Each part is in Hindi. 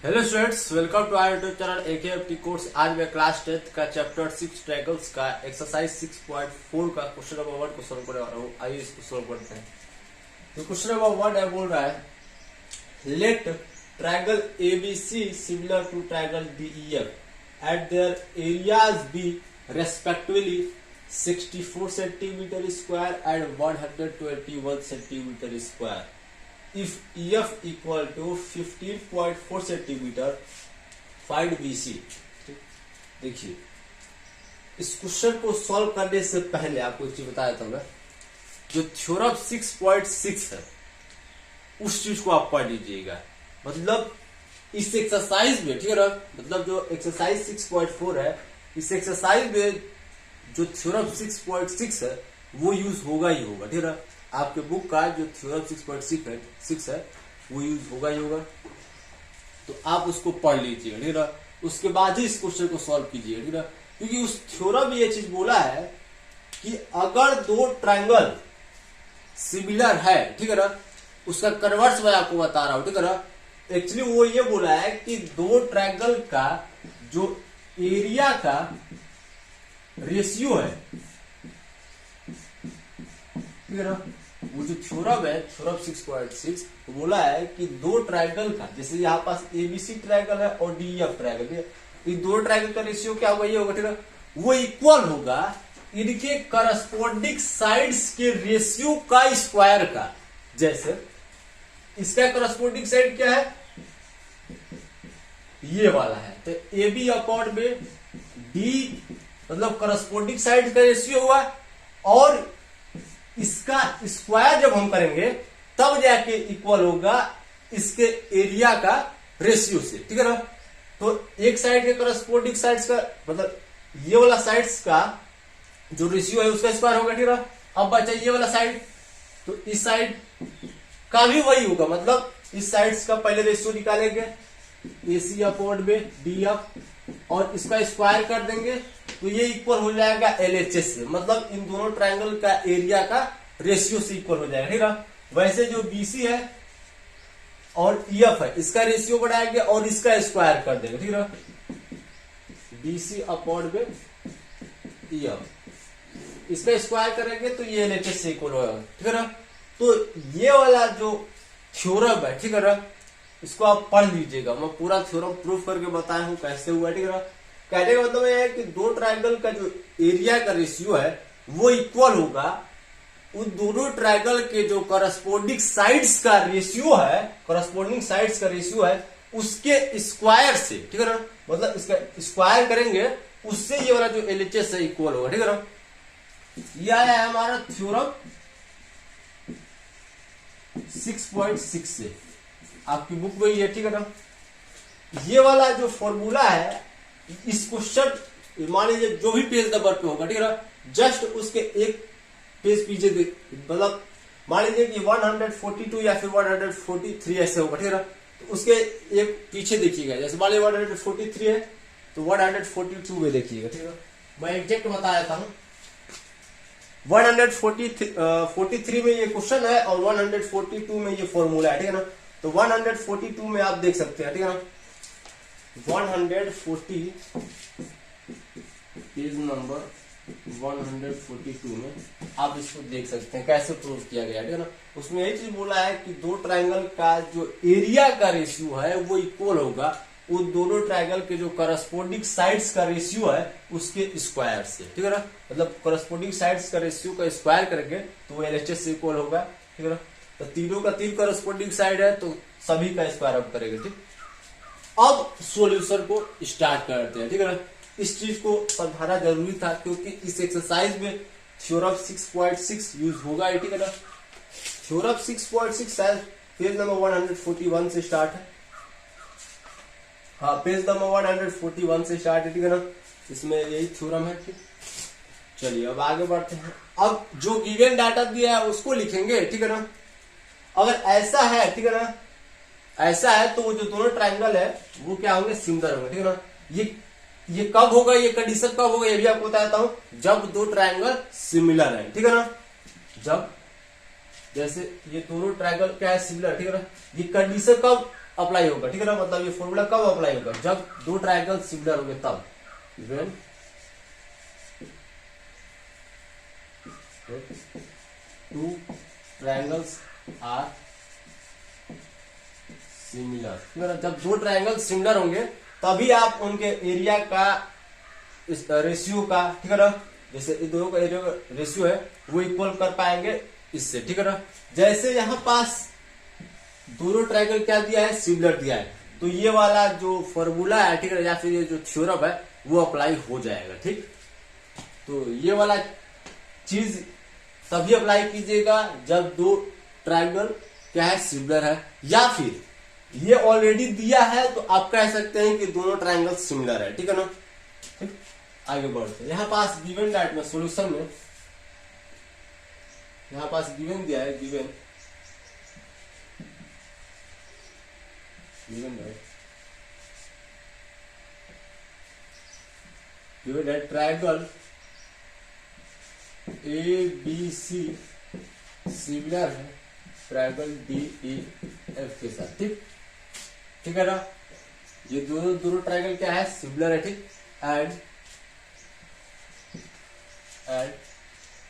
Hello students, welcome to our YouTube channel AKFT course. आज मैं क्लास 10th का चैप्टर 6 ट्रायंगल्स का एक्सरसाइज 6.4 का क्वेश्चन नंबर 1 को सॉल्व करने वाला हूँ। आइए इसको सॉल्व करते हैं। तो क्वेश्चन नंबर 1 है, बोल रहा है let triangle ABC similar to triangle DEF at their areas be respectively 64 centimetre square and 121 centimetre square. If EF equal to 15.4 centimetre, find BC। देखिए, इस क्वेश्चन को सॉल्व करने से पहले आपको एक चीज बताया था मैं, जो थ्योरम 6.6 है उस चीज को आप पढ़ लीजिएगा। मतलब इस एक्सरसाइज में, ठीक है ना, मतलब जो एक्सरसाइज 6.4 है, इस एक्सरसाइज में जो थ्योरम 6.6 है वो यूज होगा ही होगा, ठीक है ना। आपके बुक का जो थ्योरम 6.6 है वो यूज होगा ही होगा, तो आप उसको पढ़ लीजिएगा, ठीक है ना। उसके बाद ही इस क्वेश्चन को सॉल्व कीजिएगा, ठीक है ना, क्योंकि उस थ्योरम में ये चीज बोला है कि अगर दो ट्रायंगल सिमिलर है, ठीक है ना, उसका कन्वर्स मैं आपको बता रहा हूं, ठीक है ना। एक्चुअली वो ये बोला है कि दो ट्रायंगल का जो एरिया का रेशियो है, ठीक है ना, वो जो थ्योरम है थ्योरम 6.6 तो बोला है कि दो ट्रायंगल का, जैसे यहाँ पास एबीसी ट्रायंगल है और डीएफ ट्रायंगल है, इन दो ट्रायंगल का रेशियो क्या होगा, ये होगा, ठीक है, वो इक्वल होगा इनके करस्पॉन्डिंग साइड्स के रेशियो का स्क्वायर का। जैसे इसका करस्पॉन्डिंग साइड क्या है, ये वाला है, तो ए बी अपॉन में डी मतलब करस्पॉन्डिंग साइड का रेशियो हुआ, और इसका स्क्वायर जब हम करेंगे तब जाके इक्वल होगा इसके एरिया का रेशियो से, ठीक है ना। तो एक साइड के करस्पॉन्डिंग साइड्स का मतलब ये वाला साइड्स का जो रेशियो है उसका स्क्वायर होगा, ठीक है ना। अब बचा ये वाला साइड, तो इस साइड का भी वही होगा, मतलब इस साइड्स का पहले रेशियो निकालेंगे AC अपॉन में DF और इसका स्क्वायर कर देंगे तो ये इक्वल हो जाएगा LHS से, मतलब इन दोनों ट्रायंगल का एरिया का रेशियो से इक्वल हो जाएगा, ठीक है। वैसे जो BC है और EF है इसका रेशियो बढ़ाएंगे और इसका स्क्वायर कर देंगे, ठीक है। BC अपॉन में EF इसका स्क्वायर करेंगे तो ये LHS से इक्वल होगा, ठीक है ना। तो ये वाला जो थ्योरम है, ठीक है ना, इसको आप पढ़ लीजिएगा। मैं पूरा थ्योरम प्रूफ करके बताया हूं कैसे हुआ, ठीक है। कहने का मतलब यह है कि दो ट्रायंगल का जो एरिया का रेशियो है वो इक्वल होगा उन दोनों ट्रायंगल के जो करस्पॉन्डिंग साइड्स का रेशियो है, करस्पॉन्डिंग साइड्स का रेशियो है उसके स्क्वायर से, ठीक है ना। मतलब इसका स्क्वायर करेंगे उससे ये वाला जो LHS है इक्वल होगा, ठीक है ना। यह है हमारा थ्योरम 6.6 से, आपकी बुक में ही है, ठीक है ना। ये वाला जो फॉर्मूला है इस क्वेश्चन मान लीजिए जो भी पेज नंबर पे होगा, ठीक है ना, जस्ट उसके एक पेज पीछे मतलब मान लीजिए कि 142 या फिर 143 ऐसे होगा, ठीक है ना। तो उसके एक पीछे देखिएगा, जैसे मान लीजिए 143 है तो 142 में देखिएगा, ठीक है। मैं एग्जैक्ट बता देता हूं, 143 में ये क्वेश्चन है और 142 में ये फॉर्मूला है, ठीक है ना। तो 142 में आप देख सकते हैं, ठीक है ना, 140 पेज नंबर 142 में आप इसको देख सकते हैं कैसे प्रूव किया गया, ठीक है ना। उसमें यही चीज बोला है कि दो ट्रायंगल का जो एरिया का रेशियो है वो इक्वल होगा उन दोनों ट्रायंगल के जो करस्पॉन्डिंग साइड्स का रेशियो है उसके स्क्वायर से, ठीक है ना। मतलब करस्पॉन्डिंग साइड्स का रेशियो का स्क्वायर करेंगे तो वो LHS से इक्वल होगा, ठीक है ना। तो तीनों का तीन करस्पॉन्डिंग साइड है तो सभी का स्क्वायर आउट करेंगे, ठीक। अब सॉल्यूशन को स्टार्ट करते हैं, ठीक है ना। इस चीज को समझाना जरूरी था क्योंकि इस एक्सरसाइज में थ्योरम 6.6 यूज होगा, ठीक है ना। थ्योरम 6.6 है, पेज नंबर 141 से स्टार्ट है, हाँ पेज नंबर 141 से स्टार्ट है, ठीक है ना। इसमें यही थ्योरम है, ठीक। चलिए अब आगे बढ़ते हैं। अब जो गिवन डाटा दिया है उसको लिखेंगे, ठीक है ना। अगर ऐसा है, ठीक है ना, ऐसा है तो वो जो दोनों ट्रायंगल है वो क्या होंगे, सिमिलर होंगे, ठीक है ना। ये कब होगा, ये कंडीशन कब होगा ये भी आपको बताता हूं, जब दो ट्रायंगल सिमिलर है, ठीक है ना। जब जैसे ये दोनों ट्रायंगल क्या है, सिमिलर, ठीक है ना। ये कंडीशन कब अप्लाई होगा, ठीक है ना। मतलब ये फॉर्मूला कब अप्लाई होगा, जब दो ट्रायंगल सिमिलर होंगे तब। when two triangles are similar, ठीक है ना। जब दो ट्रायंगल सिमिलर होंगे तभी आप उनके एरिया का इस रेशियो का, ठीक है ना, जैसे इन दोनों का एरिया का रेशियो है वो इक्वल कर पाएंगे इससे, ठीक है ना। जैसे यहाँ पास दोनों ट्रायंगल क्या दिया है, सिमिलर दिया है, तो ये वाला जो फॉर्मूला है, ठीक है, या फिर ये जो थ्योरम है वो अप्लाई हो जाएगा, ठीक। तो ये वाला चीज तभी अप्लाई कीजिएगा जब दो ट्रायंगल क्या है, सिमिलर है, या फिर ये ऑलरेडी दिया है तो आप कह सकते हैं कि दोनों ट्रायंगल सिमिलर है, ठीक है ना। ठीक, आगे बढ़ते हैं। यहाँ पास गिवन डाट में सॉल्यूशन में यहाँ पास गिवन दिया है, given that triangle A B C similar है ट्रायंगल डी ई एफ के साथ, ठीक, ठीक है ना। ये दोनों दोनों ट्रायंगल क्या है, सिमिलर है, ठीक। एंड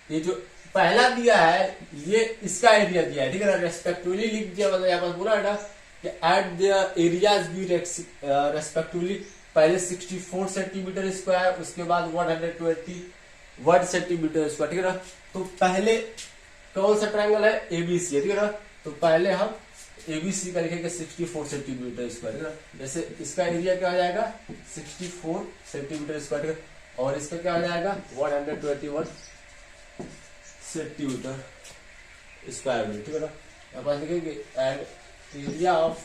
ये जो पहला दिया है ये इसका एरिया दिया है, ठीक है ना, रेस्पेक्टिवली लिख दिया, मतलब यहाँ पर बोला है ना कि at the areas be respectively, पहले 64 सेंटीमीटर स्क्वायर, उसके बाद 121 सेंटीमीटर स्क्वायर, ठीक है ना। तो पहले कौन सा ट्रायंगल है, एबीसी है, ठीक है ना। तो पहले हम एबीसी का लिखेंगे 64 सेंटीमीटर स्क्वायर, ठीक है। जैसे इसका एरिया क्या हो जाएगा, 64 सेंटीमीटर स्क्वायर, ठीक है, और इसका क्या हो जाएगा 121 सेंटीमीटर स्क्वायर में, ठीक है ना। यहाँ पास लिखेंगे and area of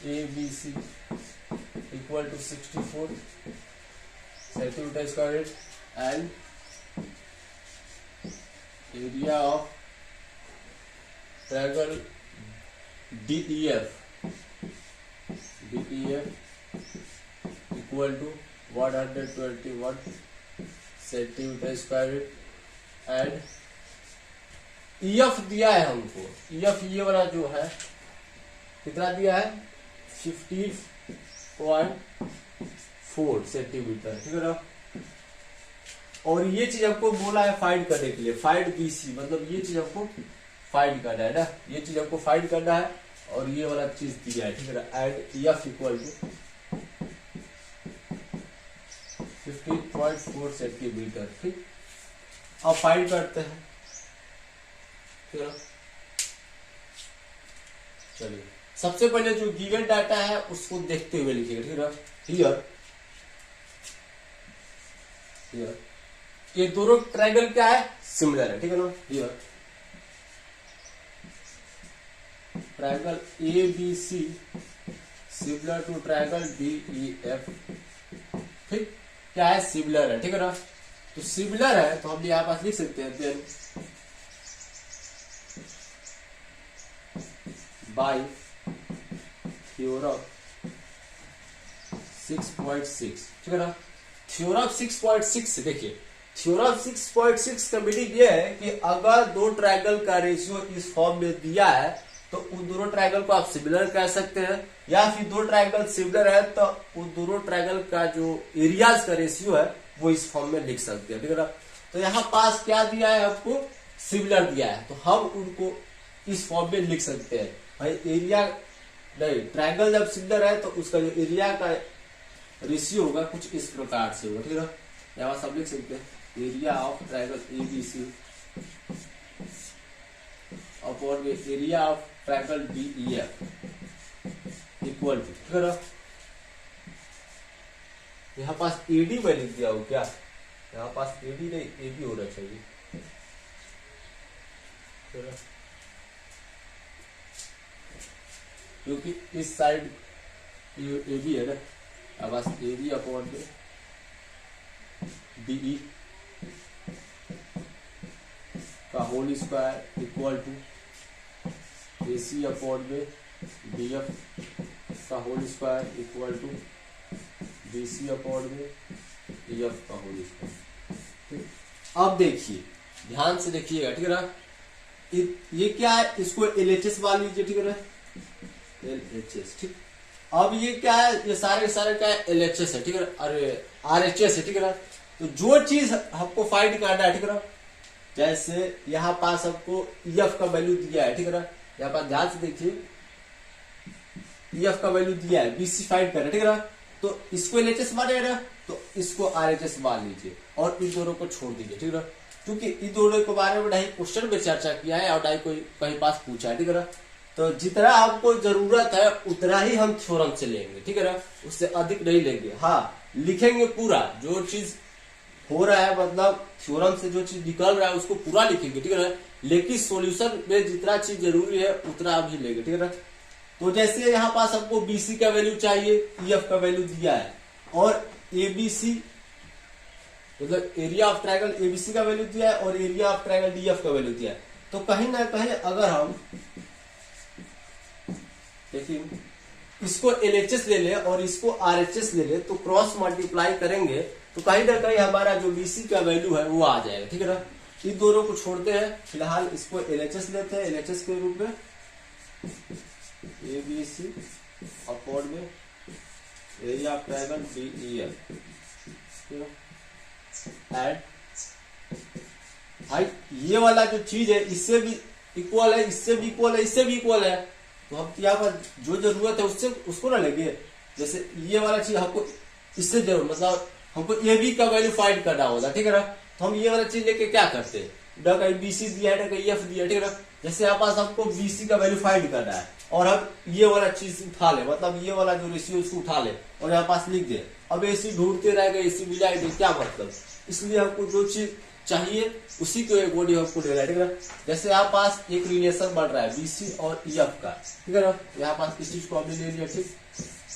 A B C equal to 64 centimetre square and area of triangle DEF equal to 121 centimetre square and EF दिया है हमको, EF ये वाला जो है कितना दिया है 50.4 सेंटीमीटर, ठीक है ना। और ये चीज हमको बोला है फाइंड करने के लिए, फाइंड BC, मतलब ये चीज हमको फाइंड करना है ना, ये चीज हमको फाइंड करना है और ये वाला चीज दिया है, ठीक है ना। And EF equal to 50.4 centimetre, ठीक। अब फाइंड करते हैं, ठीक है। चलिए सबसे पहले जो गिवन डाटा है उसको देखते हुए लिखिएगा, ठीक है। हियर ये दोनों ट्रायंगल क्या है, सिमिलर है, ठीक है ना। Here triangle A B C similar to triangle D E F, ठीक, क्या है, सिमिलर है, ठीक है ना। तो सिमिलर है तो हम यहाँ पास लिख सकते हैं देन बाय थ्योरम 6.6, ठीक है ना। थ्योरम 6.6 देखिए, थ्योरम 6.6 का मीनिंग ये है कि अगर दो ट्रायंगल का रेशियो इस फॉर्म में दिया है तो उन दोनों ट्रायंगल को आप सिमिलर कह सकते हैं, या फिर दो ट्रायंगल सिमिलर है तो उन दोनों ट्रायंगल का जो एरियाज का रेशियो है वो इस फॉर्म में लिख सकते हैं, ठीक है ना। तो यहाँ पास क्या दिया है आपको, सिमिलर दिया है, तो हम उनको इस फॉर्म में लिख सकते हैं। भाई एरिया नहीं, ट्रायंगल जब सिमिलर है तो उसका जो एरिया का रेशियो होगा कुछ इस प्रकार से होगा, ठीक है ना। यहाँ सब लिख सकते हैं area of triangle ABC upon में area of triangle DEF equal to, ठीक है ना। यहाँ पास एडी में लिख दिया हो क्या, यहाँ पास एडी नहीं एबी होना चाहिए, क्योंकि इस साइड एबी है ना। अब पास एबी अपॉन में डीई का whole square equal to AC upon में DF का whole square equal to BC upon में EF का होल स्क्वायर। अब देखिए ध्यान से देखिएगा, ठीक है ना। ये क्या है, इसको LHS मान लीजिए, ठीक है ना, LHS, ठीक। अब ये क्या है, ये सारे के सारे क्या है, LHS है, ठीक है, अरे RHS है, ठीक है ना। तो जो चीज हमको फाइंड करना है, ठीक है ना, जैसे यहाँ पास हमको EF का वैल्यू दिया है, ठीक है ना, यहाँ पास ध्यान से देखिए, EF का वैल्यू दिया है, BC फाइंड करना है, ठीक है ना। तो इसको LHS मानेगा ना, तो इसको RHS मान लीजिए और इन दोनों को छोड़ दीजिए, ठीक है ना, क्योंकि इन दोनों के बारे में नहीं क्वेश्चन में चर्चा किया है और नहीं कोई कहीं पास पूछा है, ठीक है ना। तो जितना हमको जरूरत है उतना ही हम थ्योरम से लेंगे, ठीक है ना, उससे अधिक नहीं लेंगे। हाँ, लिखेंगे पूरा, जो चीज हो रहा है, मतलब थ्योरम से जो चीज निकल रहा है उसको पूरा लिखेंगे, ठीक है ना, लेकिन सॉल्यूशन में जितना चीज जरूरी है उतना हम ही लेंगे, ठीक है ना। तो जैसे यहाँ पास हमको BC का वैल्यू चाहिए, EF का वैल्यू दिया है, और ABC मतलब एरिया ऑफ ट्रायंगल ABC का वैल्यू दिया है और एरिया ऑफ ट्रायंगल DF का वैल्यू दिया है। तो कहीं ना कहीं अगर हम देखिए इसको LHS ले ले और इसको RHS ले ले, तो क्रॉस मल्टीप्लाई करेंगे तो कहीं ना कहीं हमारा जो BC का वैल्यू है वो आ जाएगा, ठीक है ना। इन दोनों को छोड़ते हैं, फिलहाल इसको LHS लेते हैं, LHS के रूप में ABC अपॉन में area of triangle DEF, and भाई ये वाला जो चीज है इससे भी इक्वल है, इससे भी इक्वल है, इससे भी इक्वल है, तो हम यहाँ पर जो जरूरत है उससे उसको ना लेंगे। जैसे ये वाला चीज हमको इससे जरूर, मतलब हमको AB का वैल्यू फाइंड करना होगा, ठीक है ना, तो हम ये वाला चीज लेके क्या करते हैं, ना कहीं BC दिया है ना कहीं EF दिया है, ठीक है ना। जैसे यहाँ पास हमको BC का वैल्यू फाइंड करना है और हम ये वाला चीज उठा ले, मतलब ये वाला जो रेशियो उसको उठा ले और यहाँ पास लिख दे। अब AC ढूंढते रहेगा, AC मिल जाएगी, क्या मतलब, इसलिए हमको जो चीज चाहिए उसी के अकॉर्डिंग हमको लेना है, ठीक है ना। जैसे यहाँ पास एक रिलेशन बन रहा है BC और EF का, ठीक है ना, यहाँ पास इस चीज को हमने ले लिया, ठीक।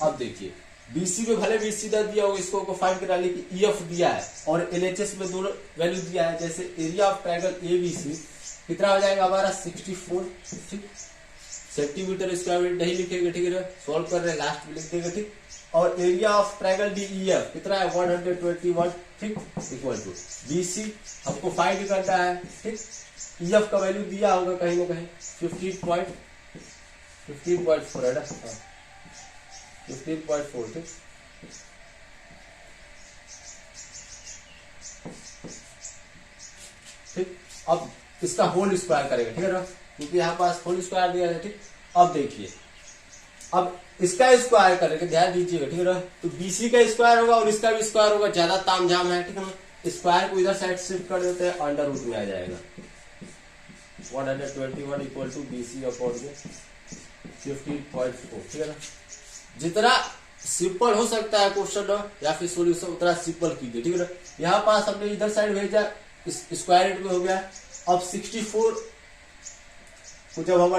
अब देखिए BC में भले BC ना दिया हो, इसको फाइंड करा, लेकिन EF दिया है और LHS में दोनों वैल्यू दिया है। जैसे एरिया ऑफ ट्रायंगल ABC कितना हो जाएगा हमारा 64, ठीक, सेंटीमीटर स्क्वायर नहीं लिखेंगे, ठीक है, सॉल्व कर रहे हैं लास्ट में लिख देंगे, ठीक। और एरिया ऑफ ट्रायंगल DEF कितना है 121, ठीक, इक्वल टू BC हमको फाइंड करना है, ठीक। EF का वैल्यू दिया होगा कहीं ना कहीं 15.4 है ना, 15.4, ठीक। ठीक, अब इसका होल स्क्वायर करेंगे, ठीक है ना, क्योंकि यहाँ पास होल स्क्वायर दिया है, ठीक। अब देखिए, अब इसका स्क्वायर करेंगे, ध्यान दीजिएगा, ठीक है ना। तो BC का स्क्वायर होगा और इसका भी स्क्वायर होगा, ज्यादा तामझाम है, ठीक है ना। स्क्वायर को इधर साइड शिफ्ट कर देते हैं, अंडर रूट में आ जाएगा 121 इक्वल टू BC अपॉन 15.4, ठीक है ना। जितना सिंपल हो सकता है क्वेश्चन या फिर सॉल्यूशन उतना सिंपल कीजिए, ठीक है ना। यहाँ पास हमने इधर साइड भेजा, स्क्वायर रूट में हो गया। अब 64 को जब हम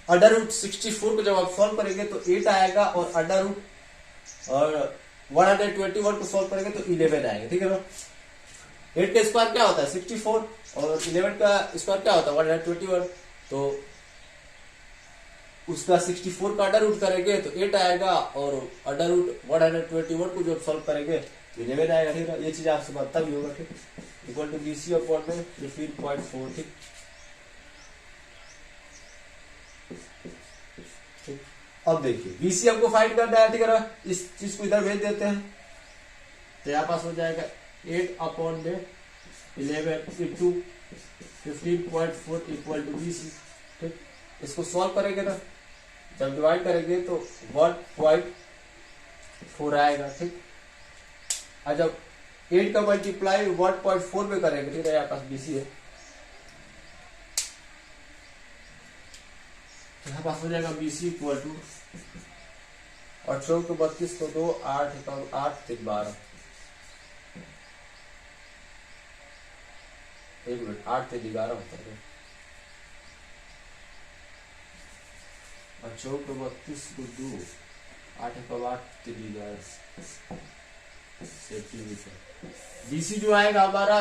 अंडर रूट 64 को जब आप सॉल्व करेंगे तो 8 आएगा, और अंडर रूट और 121 को सॉल्व करेंगे तो 11 आएगा, ठीक है ना। 8 का स्क्वायर क्या होता है 64 और 11 का स्क्वायर क्या होता है 121, तो उसका 64 का अंडर रूट करेंगे तो 8 आएगा, और अंडर रूट 121 को जब सॉल्व करेंगे तो 11 आएगा, ठीक है। ये चीज आपसे बनता भी होगा, ठीक, इक्वल टू BC अपॉन में 15.4, ठीक। अब देखिए BC हमको फाइंड करना है, ठीक है ना। इस चीज को इधर भेज देते हैं तो यहाँ पास हो जाएगा 8 अपॉन में 11 इंटू 15.4 इक्वल टू BC, ठीक। इसको सॉल्व करेंगे ना, जब डिवाइड करेंगे तो 1.4 आएगा, ठीक। और जब 8 का मल्टीप्लाई 1.4 में करेंगे, ठीक है, यहाँ पास BC है, यहाँ पास हो जाएगा BC इक्वल टू 8 को 32 को 2 8 12 एक मिनट 8 से 11 होता है, 8 को 32 को 2 8 को 8 सेंटीमीटर। BC जो आएगा हमारा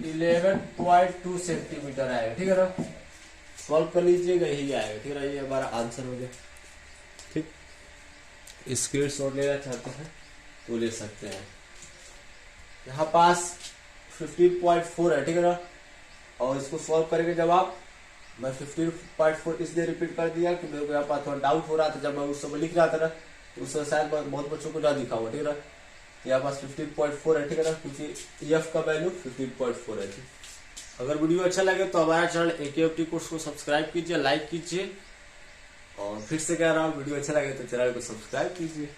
11.2 सेंटीमीटर आएगा, ठीक है ना। सॉल्व कर लीजिएगा, यही आएगा, ठीक है। ये हमारा आंसर हो गया, ठीक। स्क्रीनशॉट लेना चाहते हैं तो ले सकते हैं। यहाँ पास 15.4 है, ठीक है ना। और इसको सॉल्व करेंगे जब आप, मैं 15.4 इसलिए रिपीट कर दिया कि मेरे को यहाँ पर थोड़ा डाउट हो रहा था जब मैं उस समय लिख रहा था ना, तो उस समय शायद बहुत बच्चों को ना दिखा हुआ, ठीक है ना। यहाँ पास 15.4 है, ठीक है ना, क्योंकि एफ का वैल्यू 15.4 है। अगर वीडियो अच्छा लगे तो हमारा चैनल एकेएफटी कोर्स को सब्सक्राइब कीजिए, लाइक कीजिए, और फिर से कह रहा हूँ वीडियो अच्छा लगे तो चैनल को सब्सक्राइब कीजिए।